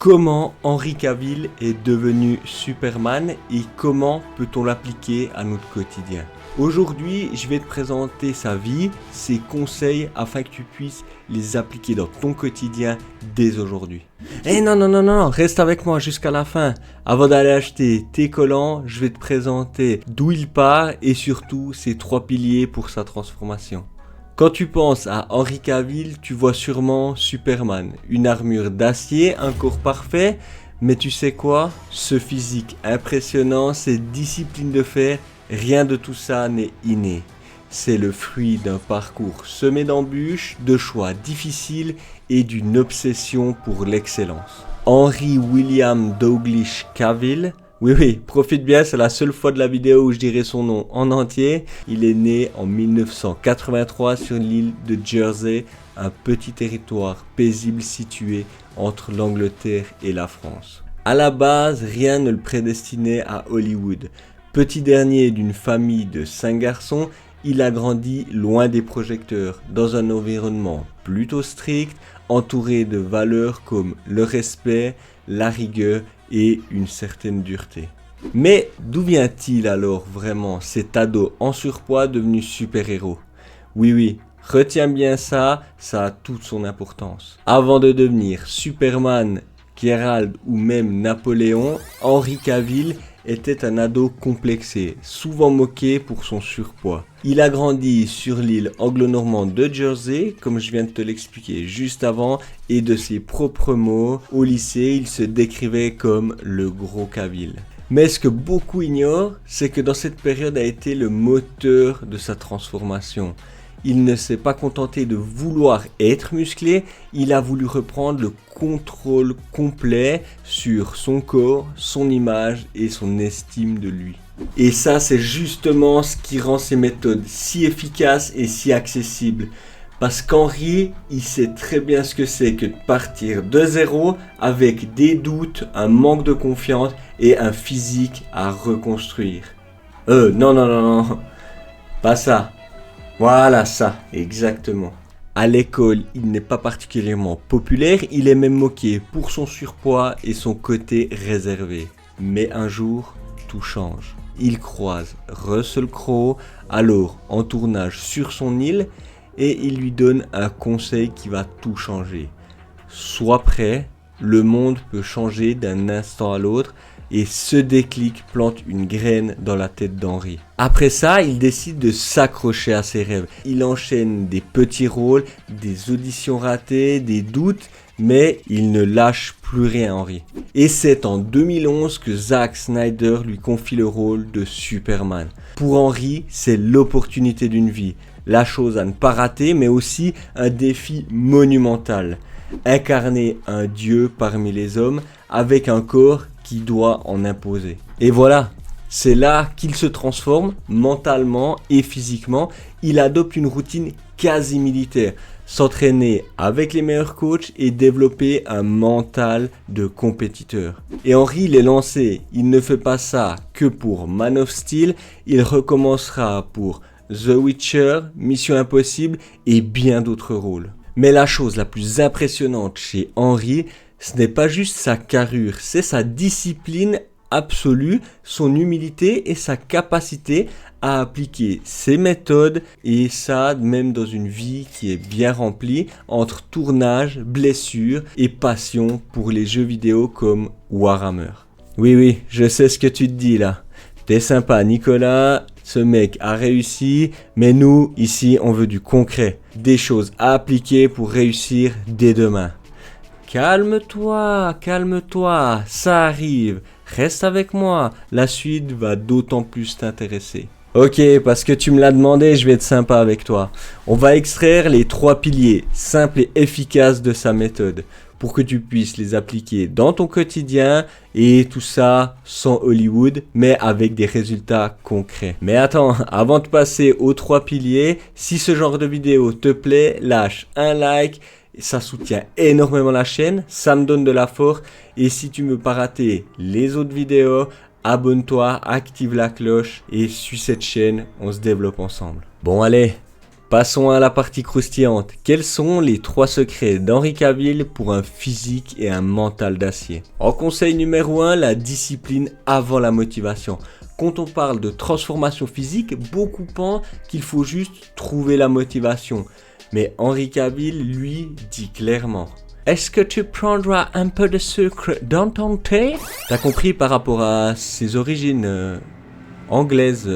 Comment Henry Cavill est devenu Superman et comment peut-on l'appliquer à notre quotidien? Aujourd'hui, je vais te présenter sa vie, ses conseils afin que tu puisses les appliquer dans ton quotidien dès aujourd'hui. Non, reste avec moi jusqu'à la fin. Avant d'aller acheter tes collants, je vais te présenter d'où il part et surtout ses 3 piliers pour sa transformation. Quand tu penses à Henry Cavill, tu vois sûrement Superman, une armure d'acier, un corps parfait, mais tu sais quoi? Ce physique impressionnant, cette discipline de fer, rien de tout ça n'est inné. C'est le fruit d'un parcours semé d'embûches, de choix difficiles et d'une obsession pour l'excellence. Henry William Douglas Cavill. Oui, profite bien, c'est la seule fois de la vidéo où je dirai son nom en entier. Il est né en 1983 sur l'île de Jersey, un petit territoire paisible situé entre l'Angleterre et la France. À la base, rien ne le prédestinait à Hollywood. Petit dernier d'une famille de 5 garçons, il a grandi loin des projecteurs, dans un environnement plutôt strict, entouré de valeurs comme le respect, la rigueur et une certaine dureté. Mais d'où vient-il alors vraiment cet ado en surpoids devenu super-héros? Oui, retiens bien ça a toute son importance. Avant de devenir Superman, Geralt ou même Napoléon, Henry Cavill était un ado complexé, souvent moqué pour son surpoids. Il a grandi sur l'île anglo-normande de Jersey, comme je viens de te l'expliquer juste avant, et de ses propres mots, au lycée, il se décrivait comme le gros Cavill. Mais ce que beaucoup ignorent, c'est que dans cette période a été le moteur de sa transformation. Il ne s'est pas contenté de vouloir être musclé, il a voulu reprendre le contrôle complet sur son corps, son image et son estime de lui. Et ça, c'est justement ce qui rend ces méthodes si efficaces et si accessibles. Parce qu'Henry, il sait très bien ce que c'est que de partir de zéro avec des doutes, un manque de confiance et un physique à reconstruire. Non, pas ça. Voilà ça, exactement. À l'école, il n'est pas particulièrement populaire, il est même moqué pour son surpoids et son côté réservé. Mais un jour, tout change. Il croise Russell Crowe, alors en tournage sur son île, et il lui donne un conseil qui va tout changer. Sois prêt, le monde peut changer d'un instant à l'autre, et ce déclic plante une graine dans la tête d'Henry. Après ça, il décide de s'accrocher à ses rêves. Il enchaîne des petits rôles, des auditions ratées, des doutes, mais il ne lâche plus rien Henry. Et c'est en 2011 que Zack Snyder lui confie le rôle de Superman. Pour Henry, c'est l'opportunité d'une vie, la chose à ne pas rater, mais aussi un défi monumental. Incarner un dieu parmi les hommes avec un corps qui doit en imposer. Et voilà, c'est là qu'il se transforme mentalement et physiquement. Il adopte une routine quasi militaire, s'entraîner avec les meilleurs coachs et développer un mental de compétiteur. Et Henry, il est lancé, il ne fait pas ça que pour Man of Steel, il recommencera pour The Witcher, Mission Impossible et bien d'autres rôles. Mais la chose la plus impressionnante chez Henry, ce n'est pas juste sa carrure, c'est sa discipline absolue, son humilité et sa capacité à appliquer ses méthodes, et ça même dans une vie qui est bien remplie entre tournage, blessures et passion pour les jeux vidéo comme Warhammer. Oui, je sais ce que tu te dis là. T'es sympa Nicolas, ce mec a réussi, mais nous ici on veut du concret, des choses à appliquer pour réussir dès demain. Calme-toi, ça arrive, reste avec moi, la suite va d'autant plus t'intéresser. Ok, parce que tu me l'as demandé, je vais être sympa avec toi. On va extraire les 3 piliers, simples et efficaces de sa méthode, pour que tu puisses les appliquer dans ton quotidien, et tout ça sans Hollywood, mais avec des résultats concrets. Mais attends, avant de passer aux 3 piliers, si ce genre de vidéo te plaît, lâche un like. Ça soutient énormément la chaîne, ça me donne de la force. Et si tu ne veux pas rater les autres vidéos, abonne-toi, active la cloche et suis cette chaîne, on se développe ensemble. Bon allez, Passons à la partie croustillante. Quels sont les 3 secrets d'Henri Cavill pour un physique et un mental d'acier? En conseil numéro 1, la discipline avant la motivation. Quand on parle de transformation physique, beaucoup pensent qu'il faut juste trouver la motivation. Mais Henri Cavill, lui, dit clairement: est-ce que tu prendras un peu de sucre dans ton thé? T'as compris par rapport à ses origines anglaises,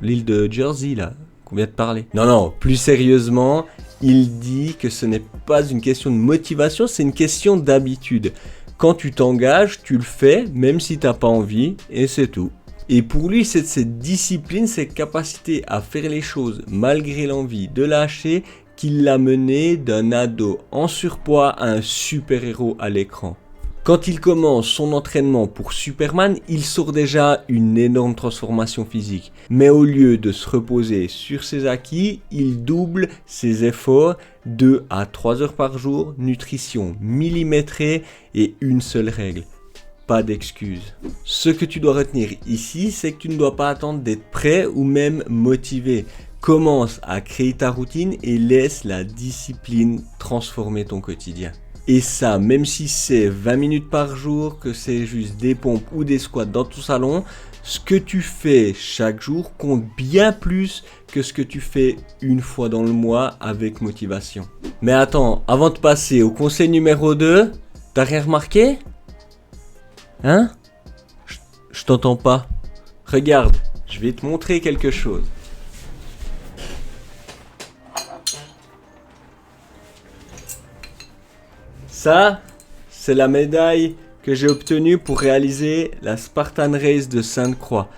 l'île de Jersey là qu'on vient de parler. Non, plus sérieusement, il dit que ce n'est pas une question de motivation, c'est une question d'habitude. Quand tu t'engages, tu le fais, même si t'as pas envie, et c'est tout. Et pour lui, c'est cette discipline, cette capacité à faire les choses malgré l'envie de lâcher, qui l'a mené d'un ado en surpoids à un super-héros à l'écran. Quand il commence son entraînement pour Superman, il sort déjà une énorme transformation physique. Mais au lieu de se reposer sur ses acquis, il double ses efforts 2 à 3 heures par jour, nutrition millimétrée et une seule règle: pas d'excuses. Ce que tu dois retenir ici, c'est que tu ne dois pas attendre d'être prêt ou même motivé. Commence à créer ta routine et laisse la discipline transformer ton quotidien. Et ça, même si c'est 20 minutes par jour, que c'est juste des pompes ou des squats dans ton salon, ce que tu fais chaque jour compte bien plus que ce que tu fais une fois dans le mois avec motivation. Mais attends, avant de passer au conseil numéro 2, t'as rien remarqué? Hein? Je t'entends pas. Regarde, je vais te montrer quelque chose. Ça, c'est la médaille que j'ai obtenue pour réaliser la Spartan Race de Sainte-Croix.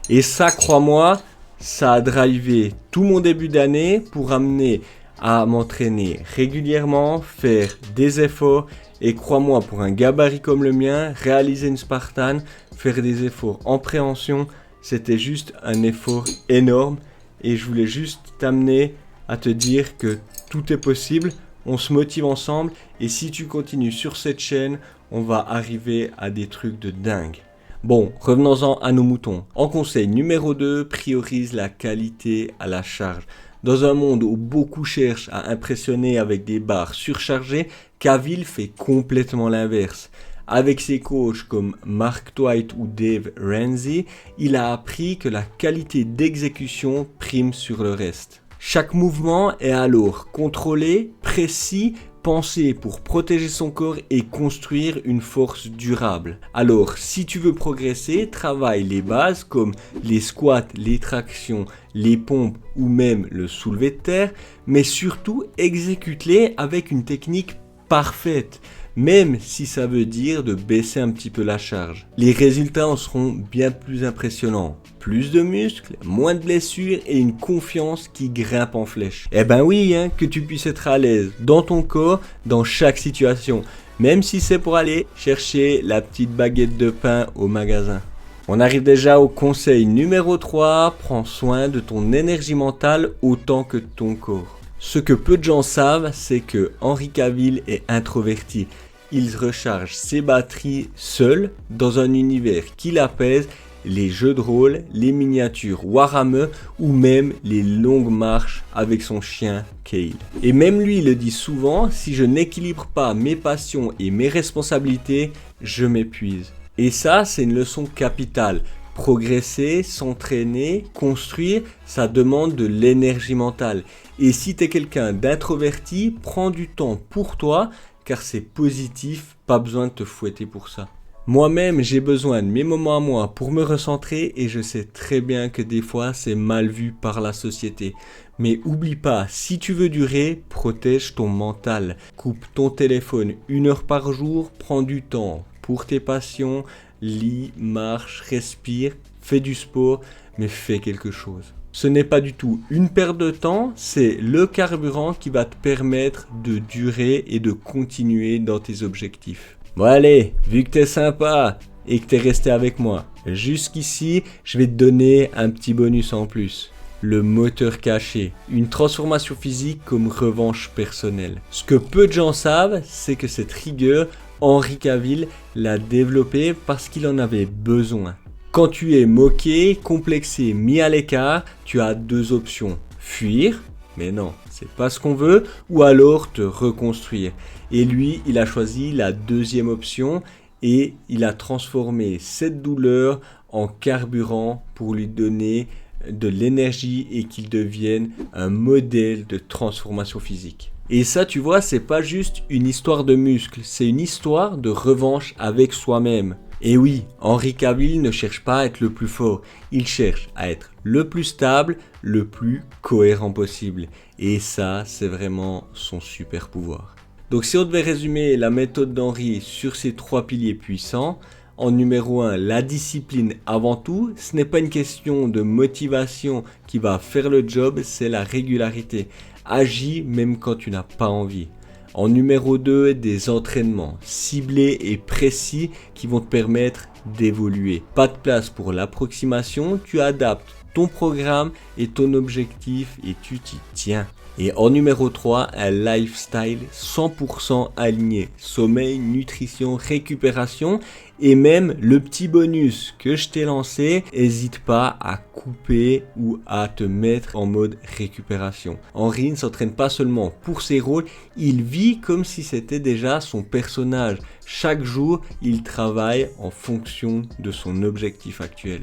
Et ça, crois-moi, ça a drivé tout mon début d'année pour amener à m'entraîner régulièrement, faire des efforts. Et crois-moi, pour un gabarit comme le mien, réaliser une Spartan, faire des efforts en préhension, c'était juste un effort énorme. Et je voulais juste t'amener à te dire que tout est possible. On se motive ensemble et si tu continues sur cette chaîne, on va arriver à des trucs de dingue. Bon, revenons-en à nos moutons. En conseil numéro 2, priorise la qualité à la charge. Dans un monde où beaucoup cherchent à impressionner avec des barres surchargées, Cavill fait complètement l'inverse. Avec ses coachs comme Mark Twight ou Dave Ramsey, il a appris que la qualité d'exécution prime sur le reste. Chaque mouvement est alors contrôlé, précis, pensé pour protéger son corps et construire une force durable. Alors, si tu veux progresser, travaille les bases comme les squats, les tractions, les pompes ou même le soulevé de terre, mais surtout exécute-les avec une technique parfaite, même si ça veut dire de baisser un petit peu la charge. Les résultats en seront bien plus impressionnants. Plus de muscles, moins de blessures et une confiance qui grimpe en flèche. Eh ben oui, que tu puisses être à l'aise dans ton corps, dans chaque situation, même si c'est pour aller chercher la petite baguette de pain au magasin. On arrive déjà au conseil numéro 3, prends soin de ton énergie mentale autant que de ton corps. Ce que peu de gens savent, c'est que Henri Cavill est introverti. Il recharge ses batteries seul dans un univers qui l'apaise, les jeux de rôle, les miniatures Warhammer ou même les longues marches avec son chien Kale. Et même lui le dit souvent, si je n'équilibre pas mes passions et mes responsabilités, je m'épuise. Et ça, c'est une leçon capitale. Progresser, s'entraîner, construire, ça demande de l'énergie mentale. Et si tu es quelqu'un d'introverti, prends du temps pour toi, car c'est positif, pas besoin de te fouetter pour ça. Moi-même, j'ai besoin de mes moments à moi pour me recentrer et je sais très bien que des fois, c'est mal vu par la société. Mais oublie pas, si tu veux durer, protège ton mental. Coupe ton téléphone 1 heure par jour, prends du temps pour tes passions, lis, marche, respire, fais du sport, mais fais quelque chose. Ce n'est pas du tout une perte de temps, c'est le carburant qui va te permettre de durer et de continuer dans tes objectifs. Bon allez, vu que t'es sympa et que t'es resté avec moi jusqu'ici, je vais te donner un petit bonus en plus. Le moteur caché, une transformation physique comme revanche personnelle. Ce que peu de gens savent, c'est que cette rigueur, Henri Cavill l'a développée parce qu'il en avait besoin. Quand tu es moqué, complexé, mis à l'écart, tu as 2 options. Fuir Mais non, c'est pas ce qu'on veut, ou alors te reconstruire. Et lui, il a choisi la deuxième option et il a transformé cette douleur en carburant pour lui donner de l'énergie et qu'il devienne un modèle de transformation physique. Et ça, tu vois, c'est pas juste une histoire de muscles, c'est une histoire de revanche avec soi-même. Et oui, Henry Cavill ne cherche pas à être le plus fort, il cherche à être le plus stable, le plus cohérent possible. Et ça, c'est vraiment son super pouvoir. Donc si on devait résumer la méthode d'Henry sur ces 3 piliers puissants, en numéro 1, la discipline avant tout, ce n'est pas une question de motivation qui va faire le job, c'est la régularité. Agis même quand tu n'as pas envie. En numéro 2, des entraînements ciblés et précis qui vont te permettre d'évoluer. Pas de place pour l'approximation, tu adaptes ton programme et ton objectif et tu t'y tiens. Et en numéro 3, un lifestyle 100% aligné. Sommeil, nutrition, récupération et même le petit bonus que je t'ai lancé, n'hésite pas à couper ou à te mettre en mode récupération. Henry ne s'entraîne pas seulement pour ses rôles, il vit comme si c'était déjà son personnage. Chaque jour, il travaille en fonction de son objectif actuel.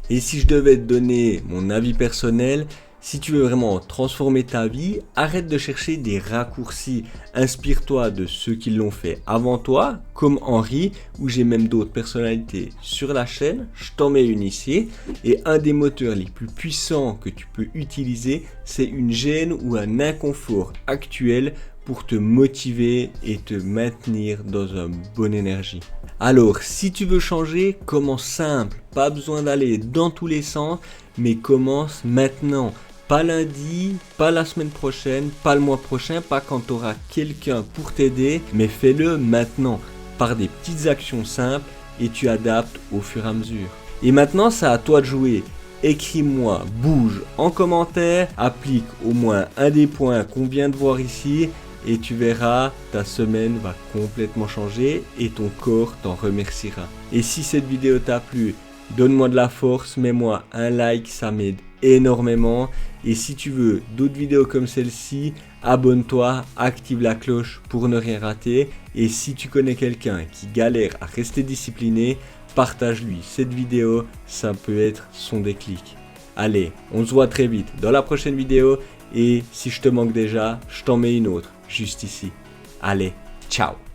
Et si je devais te donner mon avis personnel, si tu veux vraiment transformer ta vie, arrête de chercher des raccourcis. Inspire-toi de ceux qui l'ont fait avant toi, comme Henry, ou j'ai même d'autres personnalités sur la chaîne. Je t'en mets une ici. Et un des moteurs les plus puissants que tu peux utiliser, c'est une gêne ou un inconfort actuel pour te motiver et te maintenir dans une bonne énergie. Alors, si tu veux changer, commence simple. Pas besoin d'aller dans tous les sens, mais commence maintenant. Pas lundi, pas la semaine prochaine, pas le mois prochain, pas quand tu auras quelqu'un pour t'aider, mais fais-le maintenant par des petites actions simples et tu adaptes au fur et à mesure. Et maintenant, c'est à toi de jouer. Écris-moi, bouge en commentaire, applique au moins un des points qu'on vient de voir ici et tu verras, ta semaine va complètement changer et ton corps t'en remerciera. Et si cette vidéo t'a plu, donne-moi de la force, mets-moi un like, ça m'aide énormément. Et si tu veux d'autres vidéos comme celle-ci, abonne-toi, active la cloche pour ne rien rater. Et si tu connais quelqu'un qui galère à rester discipliné, partage-lui cette vidéo, ça peut être son déclic. Allez, on se voit très vite dans la prochaine vidéo. Et si je te manque déjà, je t'en mets une autre juste ici. Allez, ciao!